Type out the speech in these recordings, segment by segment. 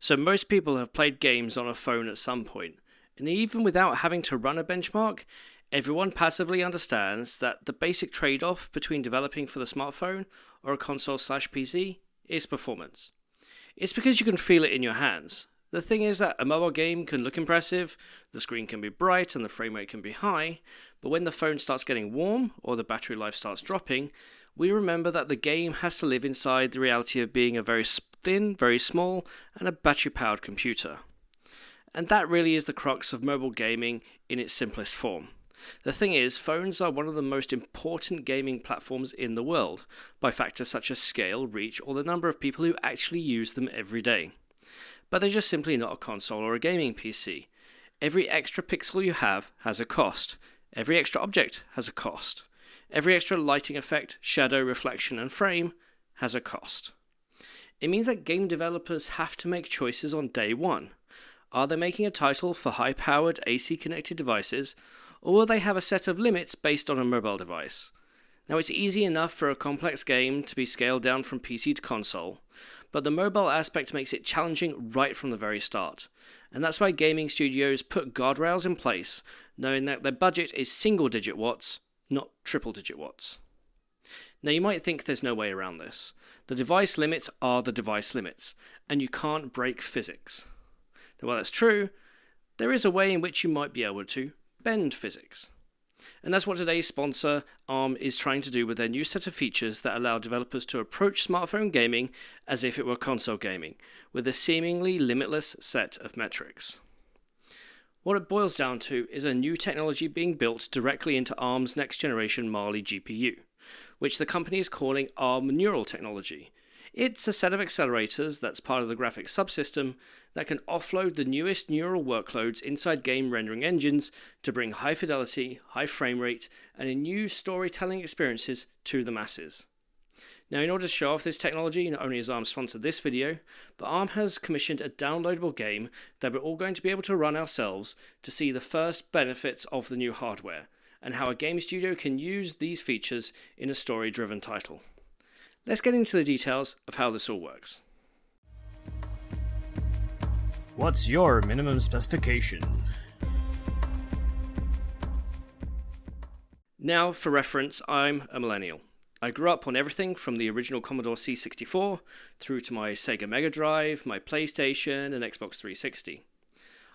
So most people have played games on a phone at some point, and even without having to run a benchmark, everyone passively understands that the basic trade-off between developing for the smartphone or a console/PC is performance. It's because you can feel it in your hands. The thing is that a mobile game can look impressive, the screen can be bright and the frame rate can be high, but when the phone starts getting warm or the battery life starts dropping, we remember that the game has to live inside the reality of being a very thin, very small, and a battery-powered computer. And that really is the crux of mobile gaming in its simplest form. The thing is, phones are one of the most important gaming platforms in the world, by factors such as scale, reach, or the number of people who actually use them every day. But they're just simply not a console or a gaming PC. Every extra pixel you have has a cost. Every extra object has a cost. Every extra lighting effect, shadow, reflection, and frame has a cost. It means that game developers have to make choices on day one. Are they making a title for high-powered AC-connected devices, or will they have a set of limits based on a mobile device? Now, it's easy enough for a complex game to be scaled down from PC to console, but the mobile aspect makes it challenging right from the very start. And that's why gaming studios put guardrails in place, knowing that their budget is single-digit watts, not triple-digit watts. Now, you might think there's no way around this. The device limits are the device limits, and you can't break physics. Now, while that's true, there is a way in which you might be able to bend physics. And that's what today's sponsor, Arm, is trying to do with their new set of features that allow developers to approach smartphone gaming as if it were console gaming, with a seemingly limitless set of metrics. What it boils down to is a new technology being built directly into Arm's next-generation Mali GPU, which the company is calling Arm Neural Technology. It's a set of accelerators that's part of the graphics subsystem that can offload the newest neural workloads inside game rendering engines to bring high fidelity, high frame rate, and new storytelling experiences to the masses. Now, in order to show off this technology, not only has Arm sponsored this video, but Arm has commissioned a downloadable game that we're all going to be able to run ourselves to see the first benefits of the new hardware, and how a game studio can use these features in a story-driven title. Let's get into the details of how this all works. What's your minimum specification? Now, for reference, I'm a millennial. I grew up on everything from the original Commodore C64 through to my Sega Mega Drive, my PlayStation, and Xbox 360.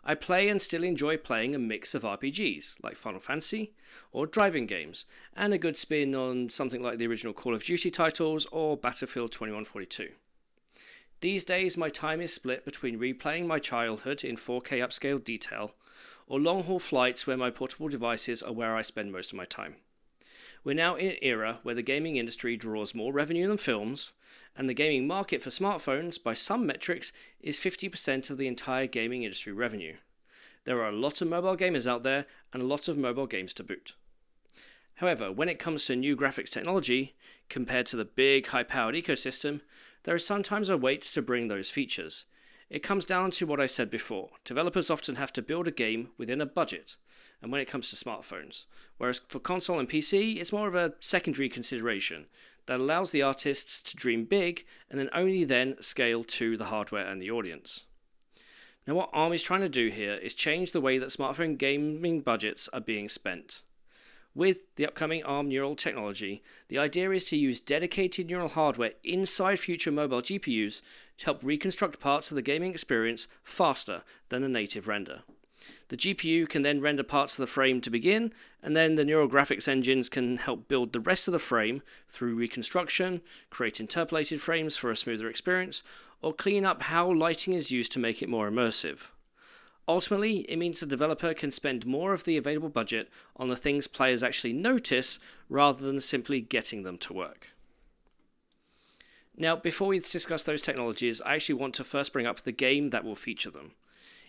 I play and still enjoy playing a mix of RPGs, like Final Fantasy, or driving games, and a good spin on something like the original Call of Duty titles or Battlefield 2142. These days, my time is split between replaying my childhood in 4K upscale detail, or long-haul flights where my portable devices are where I spend most of my time. We're now in an era where the gaming industry draws more revenue than films, and the gaming market for smartphones, by some metrics, is 50% of the entire gaming industry revenue. There are a lot of mobile gamers out there, and a lot of mobile games to boot. However, when it comes to new graphics technology, compared to the big, high-powered ecosystem, there is sometimes a wait to bring those features. It comes down to what I said before. Developers often have to build a game within a budget, and when it comes to smartphones. Whereas for console and PC, it's more of a secondary consideration that allows the artists to dream big and then only then scale to the hardware and the audience. Now, what Arm is trying to do here is change the way that smartphone gaming budgets are being spent. With the upcoming Arm neural technology, the idea is to use dedicated neural hardware inside future mobile GPUs to help reconstruct parts of the gaming experience faster than a native render. The GPU can then render parts of the frame to begin, and then the neural graphics engines can help build the rest of the frame through reconstruction, create interpolated frames for a smoother experience, or clean up how lighting is used to make it more immersive. Ultimately, it means the developer can spend more of the available budget on the things players actually notice rather than simply getting them to work. Now, before we discuss those technologies, I actually want to first bring up the game that will feature them.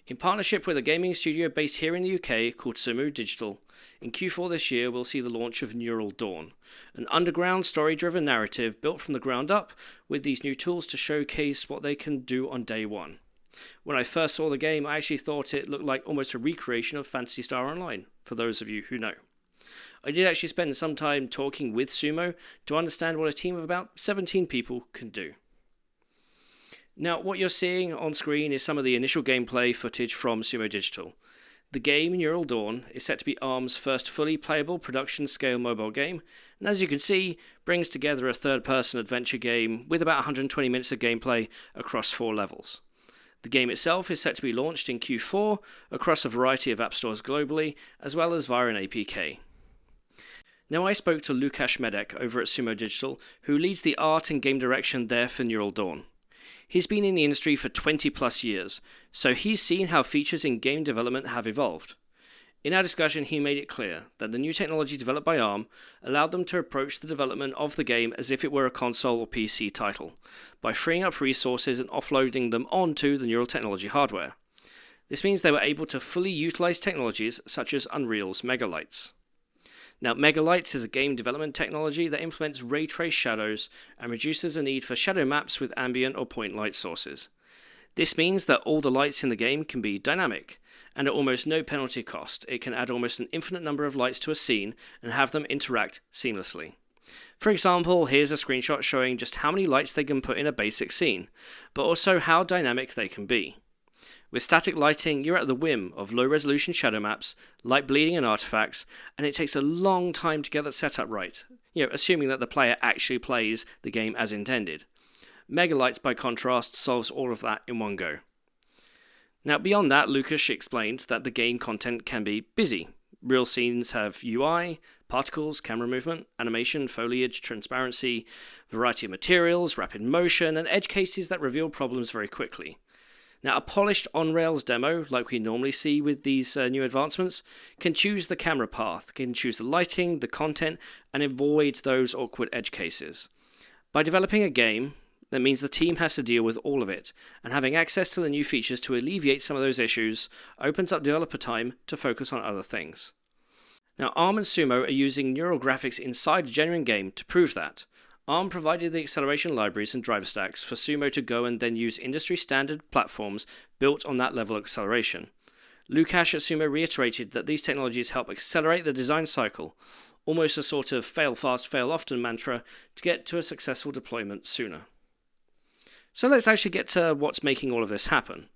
In partnership with a gaming studio based here in the UK called Sumo Digital, in Q4 this year we'll see the launch of Neural Dawn, an underground story-driven narrative built from the ground up with these new tools to showcase what they can do on day one. When I first saw the game, I actually thought it looked like almost a recreation of Phantasy Star Online, for those of you who know. I did actually spend some time talking with Sumo to understand what a team of about 17 people can do. Now, what you're seeing on screen is some of the initial gameplay footage from Sumo Digital. The game, Neural Dawn, is set to be ARM's first fully playable production-scale mobile game, and as you can see, brings together a third-person adventure game with about 120 minutes of gameplay across 4 levels. The game itself is set to be launched in Q4 across a variety of app stores globally, as well as via an APK. Now, I spoke to Lukasz Medek over at Sumo Digital, who leads the art and game direction there for Neural Dawn. He's been in the industry for 20 plus years, so he's seen how features in game development have evolved. In our discussion, he made it clear that the new technology developed by ARM allowed them to approach the development of the game as if it were a console or PC title, by freeing up resources and offloading them onto the neural technology hardware. This means they were able to fully utilize technologies such as Unreal's Megalights. Now, Megalights is a game development technology that implements ray trace shadows and reduces the need for shadow maps with ambient or point light sources. This means that all the lights in the game can be dynamic, and at almost no penalty cost, it can add almost an infinite number of lights to a scene and have them interact seamlessly. For example, here's a screenshot showing just how many lights they can put in a basic scene, but also how dynamic they can be. With static lighting, you're at the whim of low-resolution shadow maps, light bleeding and artifacts, and it takes a long time to get that setup right, assuming that the player actually plays the game as intended. Megalights, by contrast, solves all of that in one go. Now, beyond that, Lukasz explained that the game content can be busy. Real scenes have UI, particles, camera movement, animation, foliage, transparency, variety of materials, rapid motion, and edge cases that reveal problems very quickly. Now, a polished on-rails demo, like we normally see with these new advancements, can choose the camera path, can choose the lighting, the content, and avoid those awkward edge cases. By developing a game, that means the team has to deal with all of it, and having access to the new features to alleviate some of those issues opens up developer time to focus on other things. Now, ARM and Sumo are using neural graphics inside a genuine game to prove that. ARM provided the acceleration libraries and driver stacks for Sumo to go and then use industry-standard platforms built on that level of acceleration. Lukasz at Sumo reiterated that these technologies help accelerate the design cycle, almost a sort of fail fast, fail often mantra to get to a successful deployment sooner. So let's actually get to what's making all of this happen.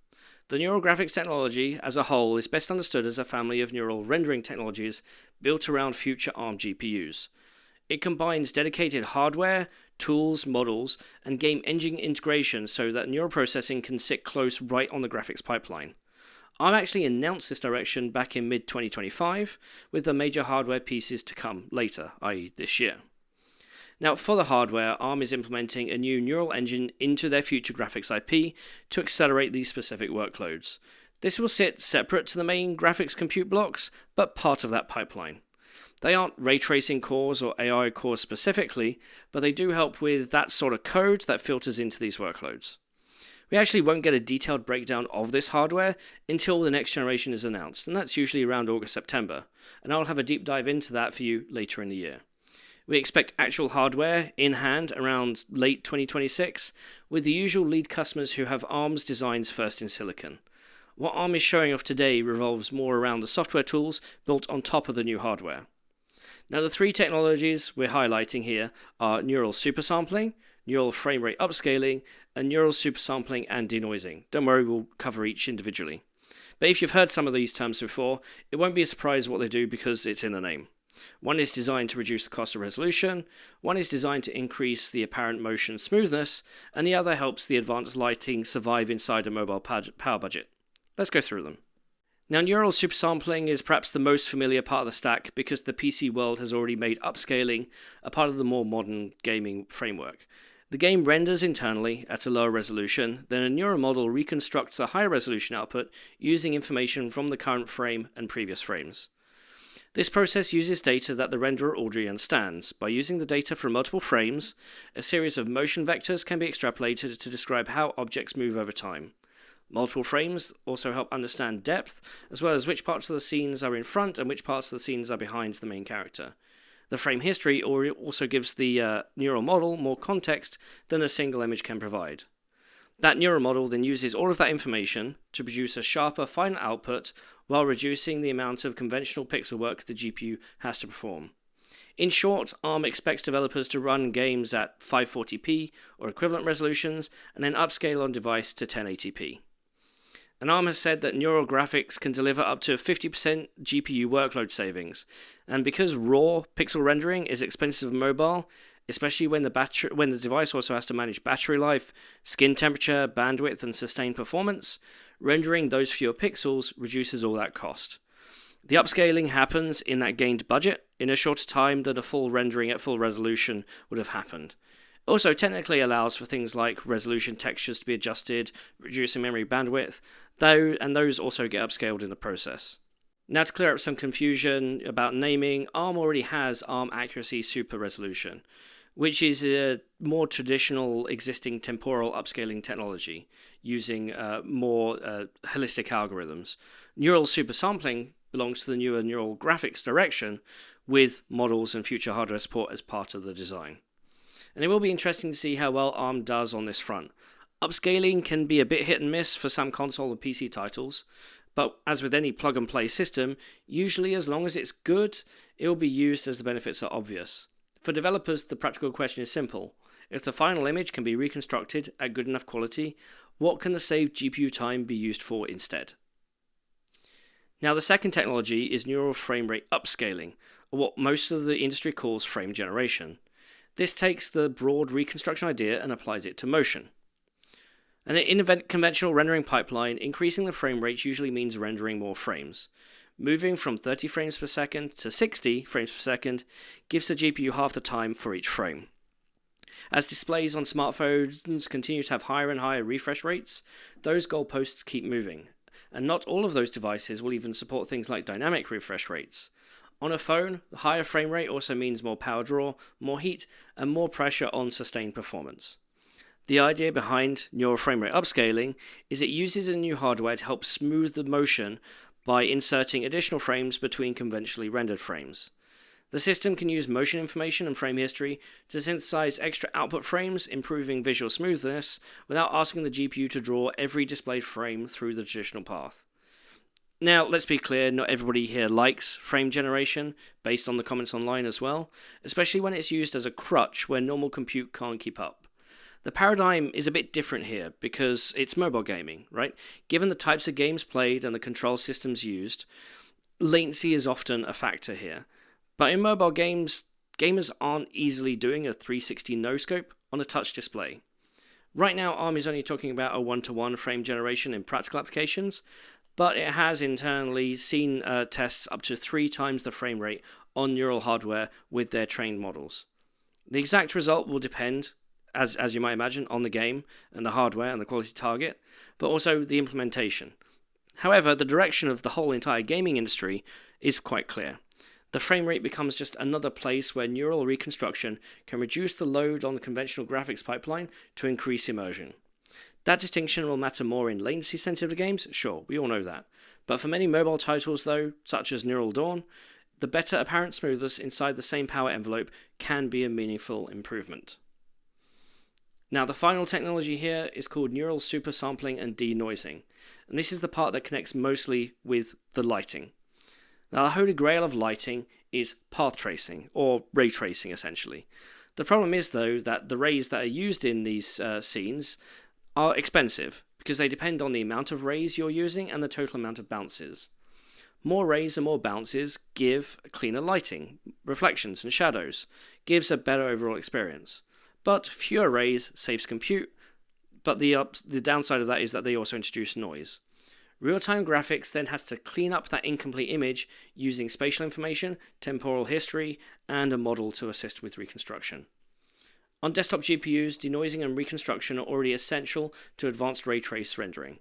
The neural graphics technology as a whole is best understood as a family of neural rendering technologies built around future ARM GPUs. It combines dedicated hardware, tools, models, and game engine integration so that neural processing can sit close right on the graphics pipeline. ARM actually announced this direction back in mid-2025, with the major hardware pieces to come later, i.e. this year. Now, for the hardware, ARM is implementing a new neural engine into their future graphics IP to accelerate these specific workloads. This will sit separate to the main graphics compute blocks, but part of that pipeline. They aren't ray tracing cores or AI cores specifically, but they do help with that sort of code that filters into these workloads. We actually won't get a detailed breakdown of this hardware until the next generation is announced, and that's usually around August-September, and I'll have a deep dive into that for you later in the year. We expect actual hardware in hand around late 2026, with the usual lead customers who have ARM's designs first in silicon. What ARM is showing off today revolves more around the software tools built on top of the new hardware. Now, the 3 technologies we're highlighting here are neural supersampling, neural frame rate upscaling, and neural supersampling and denoising. Don't worry, we'll cover each individually. But if you've heard some of these terms before, it won't be a surprise what they do because it's in the name. One is designed to reduce the cost of resolution, one is designed to increase the apparent motion smoothness, and the other helps the advanced lighting survive inside a mobile power budget. Let's go through them. Now, neural supersampling is perhaps the most familiar part of the stack because the PC world has already made upscaling a part of the more modern gaming framework. The game renders internally at a lower resolution, then a neural model reconstructs a higher resolution output using information from the current frame and previous frames. This process uses data that the renderer already understands. By using the data from multiple frames, a series of motion vectors can be extrapolated to describe how objects move over time. Multiple frames also help understand depth, as well as which parts of the scenes are in front and which parts of the scenes are behind the main character. The frame history also gives the neural model more context than a single image can provide. That neural model then uses all of that information to produce a sharper final output while reducing the amount of conventional pixel work the GPU has to perform. In short, ARM expects developers to run games at 540p or equivalent resolutions and then upscale on device to 1080p. And ARM has said that neural graphics can deliver up to 50% GPU workload savings, and because raw pixel rendering is expensive on mobile, especially when the device also has to manage battery life, skin temperature, bandwidth, and sustained performance, rendering those fewer pixels reduces all that cost. The upscaling happens in that gained budget in a shorter time than a full rendering at full resolution would have happened. It also technically allows for things like resolution textures to be adjusted, reducing memory bandwidth, and those also get upscaled in the process. Now, to clear up some confusion about naming, ARM already has ARM Accuracy Super Resolution, which is a more traditional existing temporal upscaling technology using more holistic algorithms. Neural supersampling belongs to the newer neural graphics direction with models and future hardware support as part of the design. And it will be interesting to see how well ARM does on this front. Upscaling can be a bit hit and miss for some console and PC titles, but as with any plug-and-play system, usually as long as it's good, it will be used as the benefits are obvious. For developers, the practical question is simple. If the final image can be reconstructed at good enough quality, what can the saved GPU time be used for instead? Now, the second technology is neural frame rate upscaling, or what most of the industry calls frame generation. This takes the broad reconstruction idea and applies it to motion. And in a conventional rendering pipeline, increasing the frame rate usually means rendering more frames. Moving from 30 frames per second to 60 frames per second gives the GPU half the time for each frame. As displays on smartphones continue to have higher and higher refresh rates, those goalposts keep moving. And not all of those devices will even support things like dynamic refresh rates. On a phone, the higher frame rate also means more power draw, more heat, and more pressure on sustained performance. The idea behind neural frame rate upscaling is it uses a new hardware to help smooth the motion by inserting additional frames between conventionally rendered frames. The system can use motion information and frame history to synthesize extra output frames, improving visual smoothness, without asking the GPU to draw every displayed frame through the traditional path. Now, let's be clear, not everybody here likes frame generation, based on the comments online as well, especially when it's used as a crutch where normal compute can't keep up. The paradigm is a bit different here because it's mobile gaming, right? Given the types of games played and the control systems used, latency is often a factor here. But in mobile games, gamers aren't easily doing a 360 no-scope on a touch display. Right now, ARM is only talking about a one-to-one frame generation in practical applications, but it has internally seen tests up to 3 times the frame rate on neural hardware with their trained models. The exact result will depend, as you might imagine, on the game and the hardware and the quality target, but also the implementation. However, the direction of the whole entire gaming industry is quite clear. The frame rate becomes just another place where neural reconstruction can reduce the load on the conventional graphics pipeline to increase immersion. That distinction will matter more in latency-sensitive games, sure, we all know that. But for many mobile titles though, such as Neural Dawn, the better apparent smoothness inside the same power envelope can be a meaningful improvement. Now, the final technology here is called neural supersampling and denoising, and this is the part that connects mostly with the lighting. Now, the holy grail of lighting is path tracing, or ray tracing essentially. The problem is, though, that the rays that are used in these scenes are expensive, because they depend on the amount of rays you're using and the total amount of bounces. More rays and more bounces give cleaner lighting, reflections and shadows, gives a better overall experience. But fewer rays saves compute, but the downside of that is that they also introduce noise. Real-time graphics then has to clean up that incomplete image using spatial information, temporal history, and a model to assist with reconstruction. On desktop GPUs, denoising and reconstruction are already essential to advanced ray trace rendering.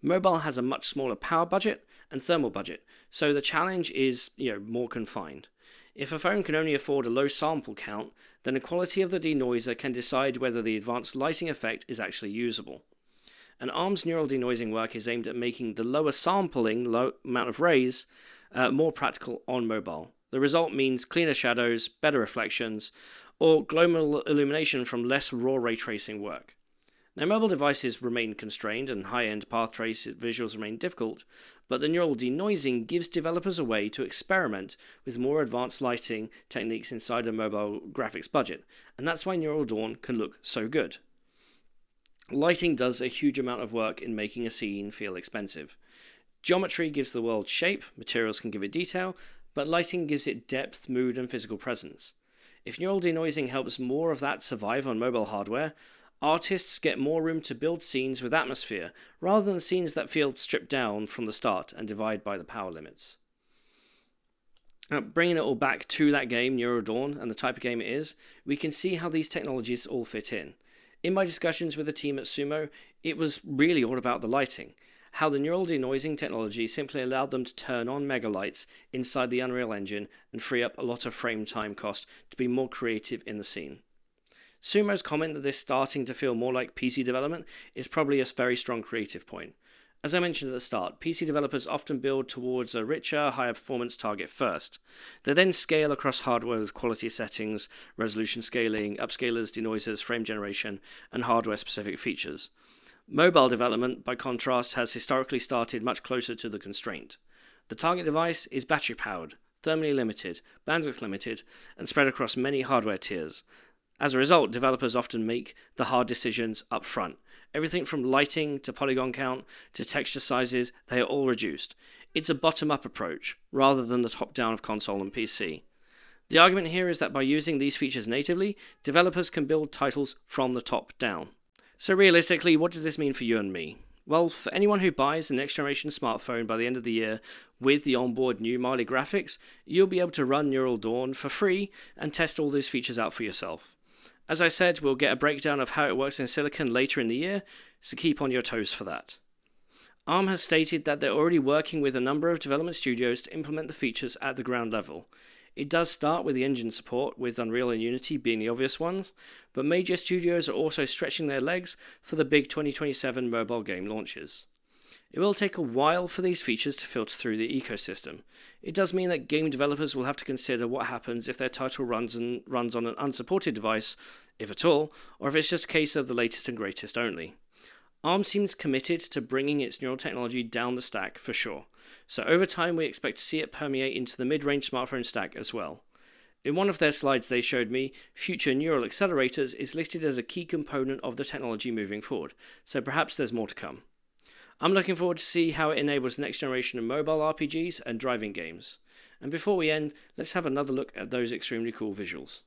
Mobile has a much smaller power budget and thermal budget, so the challenge is more confined. If a phone can only afford a low sample count, then the quality of the denoiser can decide whether the advanced lighting effect is actually usable. And ARM's neural denoising work is aimed at making the lower sampling, low amount of rays, more practical on mobile. The result means cleaner shadows, better reflections, or global illumination from less raw ray tracing work. Now, mobile devices remain constrained and high-end path trace visuals remain difficult, but the neural denoising gives developers a way to experiment with more advanced lighting techniques inside a mobile graphics budget, and that's why Neural Dawn can look so good. Lighting does a huge amount of work in making a scene feel expensive. Geometry gives the world shape, materials can give it detail, but lighting gives it depth, mood, and physical presence. If neural denoising helps more of that survive on mobile hardware, artists get more room to build scenes with atmosphere, rather than scenes that feel stripped down from the start and divide by the power limits. Now, bringing it all back to that game, Neural Dawn, and the type of game it is, we can see how these technologies all fit in. In my discussions with the team at Sumo, it was really all about the lighting, how the neural denoising technology simply allowed them to turn on megalights inside the Unreal Engine and free up a lot of frame time cost to be more creative in the scene. Sumo's comment that this starting to feel more like PC development is probably a very strong creative point. As I mentioned at the start, PC developers often build towards a richer, higher performance target first. They then scale across hardware with quality settings, resolution scaling, upscalers, denoisers, frame generation, and hardware-specific features. Mobile development, by contrast, has historically started much closer to the constraint. The target device is battery-powered, thermally limited, bandwidth limited, and spread across many hardware tiers. As a result, developers often make the hard decisions up front. Everything from lighting to polygon count to texture sizes, they are all reduced. It's a bottom-up approach, rather than the top-down of console and PC. The argument here is that by using these features natively, developers can build titles from the top down. So realistically, what does this mean for you and me? Well, for anyone who buys the next generation smartphone by the end of the year with the onboard new Mali graphics, you'll be able to run Neural Dawn for free and test all those features out for yourself. As I said, we'll get a breakdown of how it works in Silicon later in the year, so keep on your toes for that. ARM has stated that they're already working with a number of development studios to implement the features at the ground level. It does start with the engine support, with Unreal and Unity being the obvious ones, but major studios are also stretching their legs for the big 2027 mobile game launches. It will take a while for these features to filter through the ecosystem. It does mean that game developers will have to consider what happens if their title runs on an unsupported device, if at all, or if it's just a case of the latest and greatest only. ARM seems committed to bringing its neural technology down the stack for sure, so over time we expect to see it permeate into the mid-range smartphone stack as well. In one of their slides they showed me, future neural accelerators is listed as a key component of the technology moving forward, so perhaps there's more to come. I'm looking forward to see how it enables the next generation of mobile RPGs and driving games. And before we end, let's have another look at those extremely cool visuals.